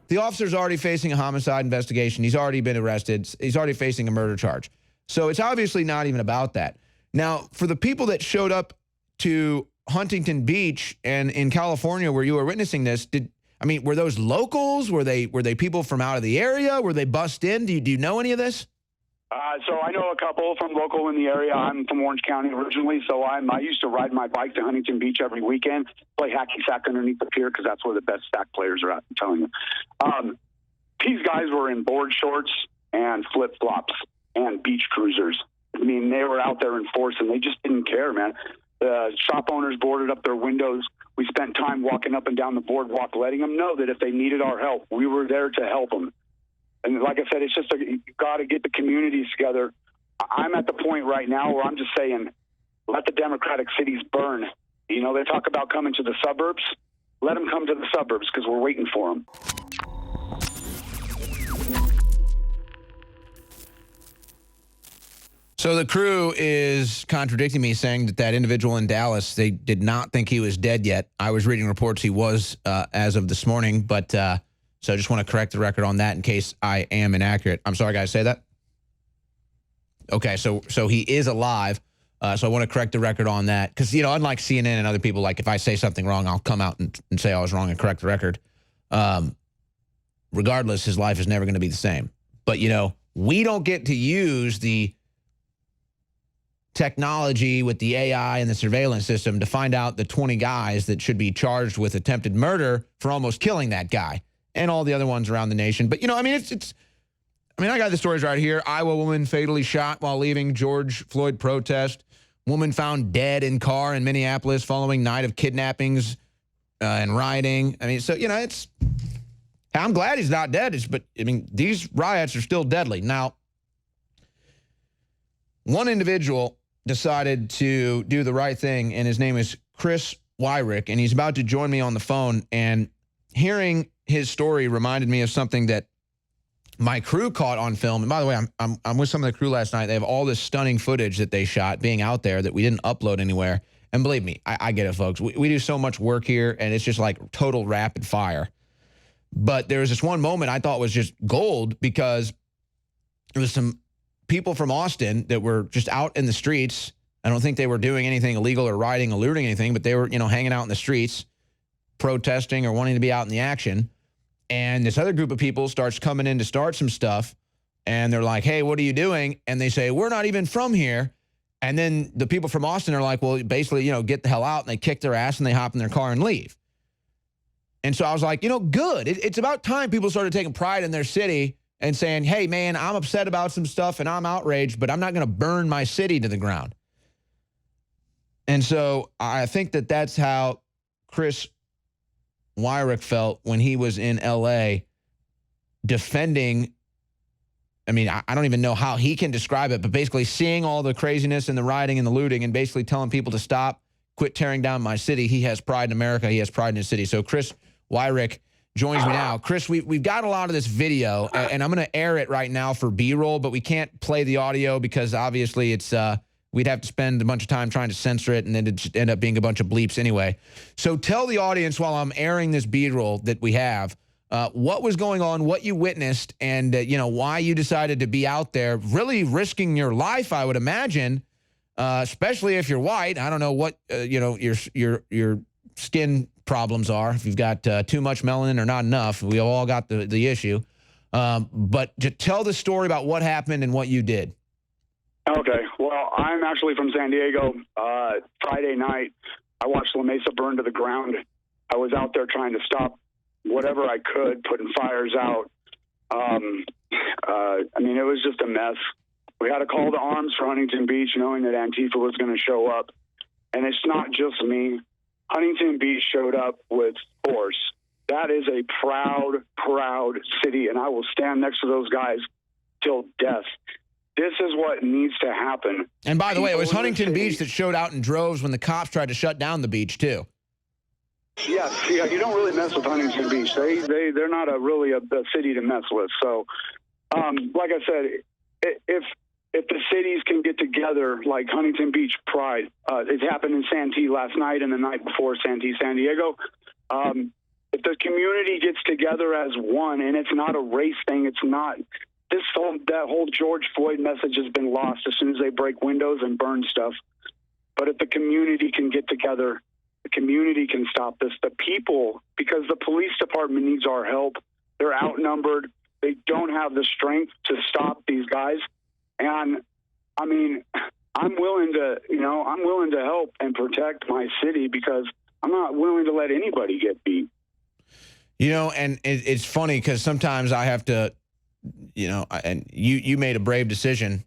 The officer's already facing a homicide investigation. He's already been arrested. He's already facing a murder charge. So it's obviously not even about that. Now, for the people that showed up to Huntington Beach and in California where you were witnessing this, were those locals? Were they people from out of the area? Were they bussed in? Do you know any of this? So I know a couple from local in the area. I'm from Orange County originally, so I used to ride my bike to Huntington Beach every weekend, play hacky sack underneath the pier because that's where the best sack players are at, I'm telling you. These guys were in board shorts and flip-flops and beach cruisers. I mean, they were out there in force, and they just didn't care, man. The shop owners boarded up their windows. We spent time walking up and down the boardwalk, letting them know that if they needed our help, we were there to help them. And like I said, it's just you got to get the communities together. I'm at the point right now where I'm just saying, let the Democratic cities burn. You know, they talk about coming to the suburbs. Let them come to the suburbs because we're waiting for them. So the crew is contradicting me, saying that individual in Dallas, they did not think he was dead yet. I was reading reports he was as of this morning, but so I just want to correct the record on that in case I am inaccurate. I'm sorry, guys, say that? Okay, so he is alive, so I want to correct the record on that. Because, you know, unlike CNN and other people, like if I say something wrong, I'll come out and say I was wrong and correct the record. Regardless, his life is never going to be the same. But, you know, we don't get to use the technology with the AI and the surveillance system to find out the 20 guys that should be charged with attempted murder for almost killing that guy and all the other ones around the nation. But, you know, I mean, I got the stories right here. Iowa woman fatally shot while leaving George Floyd protest. Woman found dead in car in Minneapolis following night of kidnappings and rioting. I mean, so, you know, I'm glad he's not dead. But, I mean, these riots are still deadly. Now, one individual decided to do the right thing, and his name is Chris Wyrick, and he's about to join me on the phone. And hearing his story reminded me of something that my crew caught on film. And by the way, I'm with some of the crew last night. They have all this stunning footage that they shot being out there that we didn't upload anywhere. And believe me, I get it, folks. We do so much work here, and it's just like total rapid fire. But there was this one moment I thought was just gold because there was some people from Austin that were just out in the streets. I don't think they were doing anything illegal or rioting or looting anything, but they were, you know, hanging out in the streets, protesting or wanting to be out in the action. And this other group of people starts coming in to start some stuff. And they're like, hey, what are you doing? And they say, we're not even from here. And then the people from Austin are like, well, basically, you know, get the hell out. And they kick their ass and they hop in their car and leave. And so I was like, you know, good. It's about time people started taking pride in their city and saying, hey, man, I'm upset about some stuff and I'm outraged, but I'm not going to burn my city to the ground. And so I think that that's how Chris Wyrick felt when he was in L.A. defending. I mean, I don't even know how he can describe it, but basically seeing all the craziness and the rioting and the looting and basically telling people to stop, quit tearing down my city. He has pride in America. He has pride in his city. So Chris Wyrick joins me now. Chris, we've got a lot of this video, and I'm going to air it right now for B-roll, but we can't play the audio because obviously it's we'd have to spend a bunch of time trying to censor it, and then it'd just end up being a bunch of bleeps anyway. So tell the audience while I'm airing this B-roll that we have what was going on, what you witnessed, and you know, why you decided to be out there, really risking your life, I would imagine, especially if you're white. I don't know what you know your skin problems are, if you've got too much melanin or not enough. We all got the issue. But to tell the story about what happened and what you did. Okay. Well, I'm actually from San Diego. Friday night, I watched La Mesa burn to the ground. I was out there trying to stop whatever I could, putting fires out. I mean, it was just a mess. We had a call to arms for Huntington Beach, knowing that Antifa was going to show up. And it's not just me. Huntington Beach showed up with force. That is a proud, proud city, and I will stand next to those guys till death. This is what needs to happen. And by the way, it was Huntington Beach that showed out in droves when the cops tried to shut down the beach, too. Yes, yeah, you don't really mess with Huntington Beach. They're not really a city to mess with. So, like I said, if the cities can get together like Huntington Beach Pride, it happened in Santee last night and the night before Santee, San Diego. If the community gets together as one, and it's not a race thing, it's not that whole George Floyd message has been lost as soon as they break windows and burn stuff. But if the community can get together, the community can stop this. The people, because the police department needs our help. They're outnumbered. They don't have the strength to stop these guys. And I mean, I'm willing to help and protect my city because I'm not willing to let anybody get beat. You know, and it's funny because sometimes I have to, you know, and you made a brave decision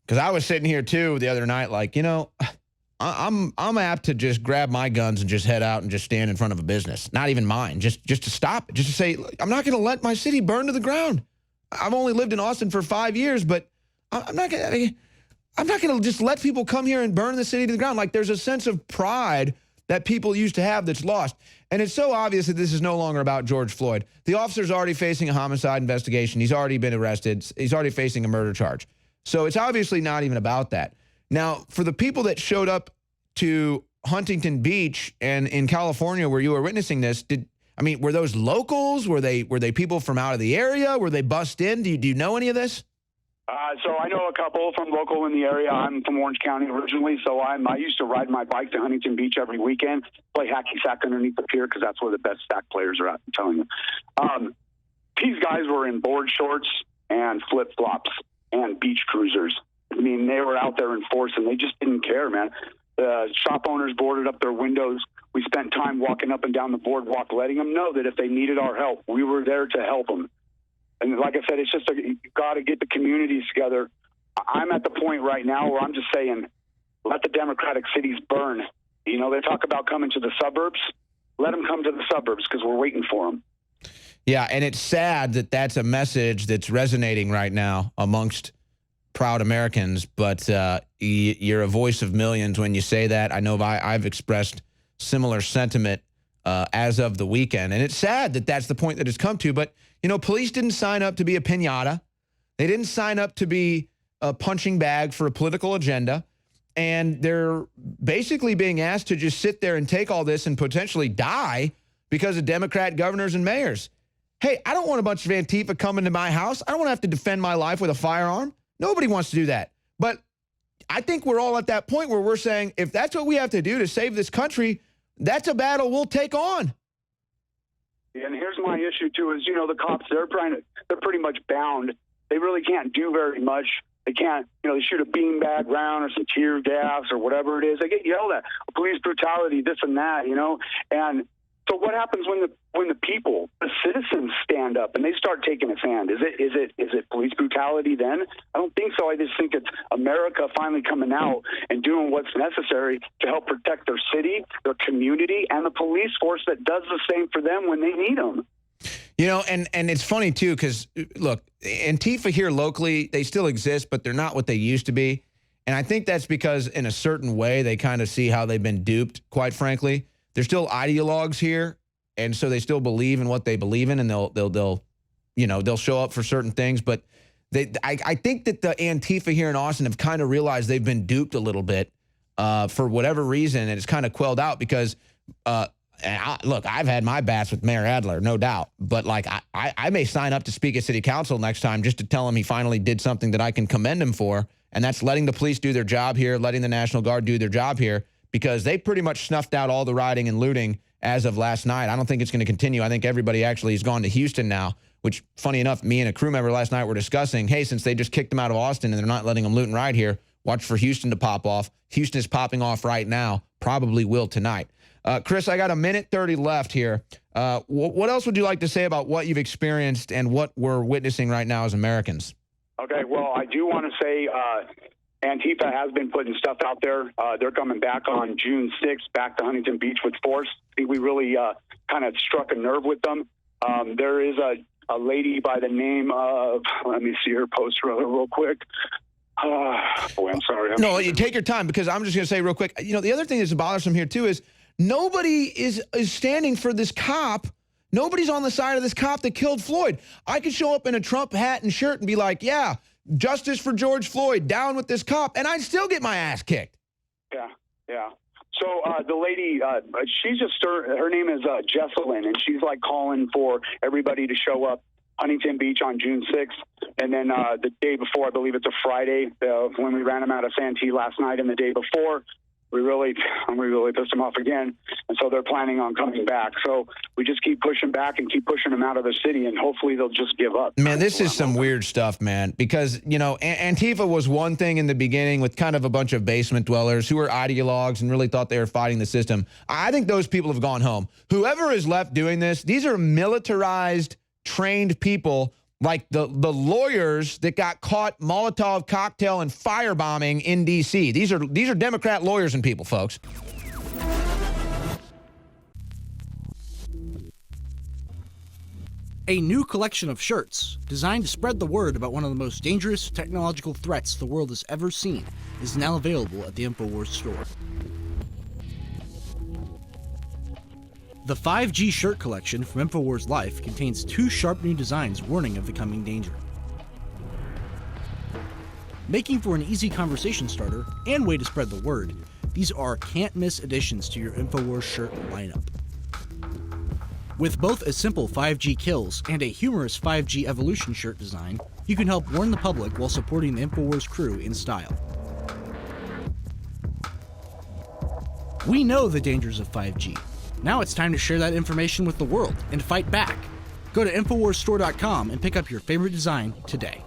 because I was sitting here too the other night, like, you know, I'm apt to just grab my guns and just head out and just stand in front of a business, not even mine, just to stop it, just to say, I'm not going to let my city burn to the ground. I've only lived in Austin for 5 years, but I'm not going to just let people come here and burn the city to the ground. Like there's a sense of pride that people used to have that's lost. And it's so obvious that this is no longer about George Floyd. The officer's already facing a homicide investigation. He's already been arrested. He's already facing a murder charge. So it's obviously not even about that. Now, for the people that showed up to Huntington Beach and in California where you were witnessing this, were those locals? Were they people from out of the area? Were they bussed in? Do you know any of this? So I know a couple from local in the area. I'm from Orange County originally, so I used to ride my bike to Huntington Beach every weekend, play hacky sack underneath the pier because that's where the best sack players are at, I'm telling you. These guys were in board shorts and flip-flops and beach cruisers. I mean, they were out there in force, and they just didn't care, man. The shop owners boarded up their windows. We spent time walking up and down the boardwalk, letting them know that if they needed our help, we were there to help them. And like I said, it's just you got to get the communities together. I'm at the point right now where I'm just saying, let the Democratic cities burn. You know, they talk about coming to the suburbs. Let them come to the suburbs because we're waiting for them. Yeah, and it's sad that that's a message that's resonating right now amongst proud Americans, but you're a voice of millions when you say that. I know I've expressed similar sentiment as of the weekend, and it's sad that that's the point that it's come to, but you know, police didn't sign up to be a piñata. They didn't sign up to be a punching bag for a political agenda. And they're basically being asked to just sit there and take all this and potentially die because of Democrat governors and mayors. Hey, I don't want a bunch of Antifa coming to my house. I don't want to have to defend my life with a firearm. Nobody wants to do that. But I think we're all at that point where we're saying, if that's what we have to do to save this country, that's a battle we'll take on. And here's my issue too: is the cops they're pretty much bound. They really can't do very much. They can't, they shoot a beanbag round or some tear gas or whatever it is. They get yelled at, police brutality, this and that, And so what happens when the people, the citizens, stand up and they start taking a stand? Is it police brutality then? I don't think so. I just think it's America finally coming out and doing what's necessary to help protect their city, their community, and the police force that does the same for them when they need them. And it's funny, too, because, look, Antifa here locally, they still exist, but they're not what they used to be. And I think that's because in a certain way, they kind of see how they've been duped, quite frankly. They're still ideologues here, and so they still believe in what they believe in, and they'll show up for certain things. But I think that the Antifa here in Austin have kind of realized they've been duped a little bit for whatever reason, and it's kind of quelled out because look, I've had my bats with Mayor Adler, no doubt. But, like, I may sign up to speak at city council next time just to tell him he finally did something that I can commend him for, and that's letting the police do their job here, letting the National Guard do their job here, because they pretty much snuffed out all the rioting and looting as of last night. I don't think it's going to continue. I think everybody actually has gone to Houston now, which, funny enough, me and a crew member last night were discussing, hey, since they just kicked them out of Austin and they're not letting them loot and riot here, watch for Houston to pop off. Houston is popping off right now, probably will tonight. Chris, I got 1:30 left here. What else would you like to say about what you've experienced and what we're witnessing right now as Americans? Okay, well, I do want to say Antifa has been putting stuff out there. They're coming back on June 6th, back to Huntington Beach with force. I think we really kind of struck a nerve with them. There is a lady by the name of, let me see her post real quick. Boy, I'm sorry. No, you take your time, because I'm just going to say real quick, the other thing that's bothersome here, too, is nobody is standing for this cop. Nobody's on the side of this cop that killed Floyd. I could show up in a Trump hat and shirt and be like, yeah, justice for George Floyd, down with this cop, and I'd still get my ass kicked. Yeah. So the lady, she's just her name is Jesselyn, and she's like calling for everybody to show up Huntington Beach on June 6th, and then the day before, I believe it's a Friday, when we ran them out of Santee last night, and the day before, we really pissed them off again, and so they're planning on coming back. So we just keep pushing back and keep pushing them out of the city, and hopefully they'll just give up. Man, this is some weird stuff, man, because, you know, Antifa was one thing in the beginning with kind of a bunch of basement dwellers who were ideologues and really thought they were fighting the system. I think those people have gone home. Whoever is left doing this, these are militarized, trained people like the lawyers that got caught Molotov cocktail and firebombing in D.C. These are Democrat lawyers and people, folks. A new collection of shirts designed to spread the word about one of the most dangerous technological threats the world has ever seen is now available at the InfoWars store. The 5G shirt collection from InfoWars Life contains 2 sharp new designs warning of the coming danger. Making for an easy conversation starter and way to spread the word, these are can't-miss additions to your InfoWars shirt lineup. With both a simple 5G kills and a humorous 5G evolution shirt design, you can help warn the public while supporting the InfoWars crew in style. We know the dangers of 5G. Now it's time to share that information with the world and fight back. Go to InfoWarsStore.com and pick up your favorite design today.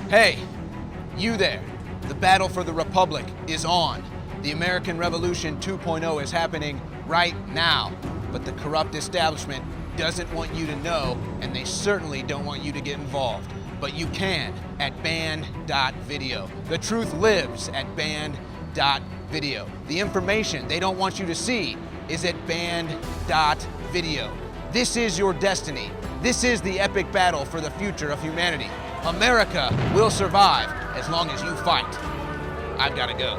Hey, you there. The battle for the Republic is on. The American Revolution 2.0 is happening right now. But the corrupt establishment doesn't want you to know, and they certainly don't want you to get involved. But you can at band.video. The truth lives at band.video. The information they don't want you to see is at band.video. This is your destiny. This is the epic battle for the future of humanity. America will survive as long as you fight. I've got to go.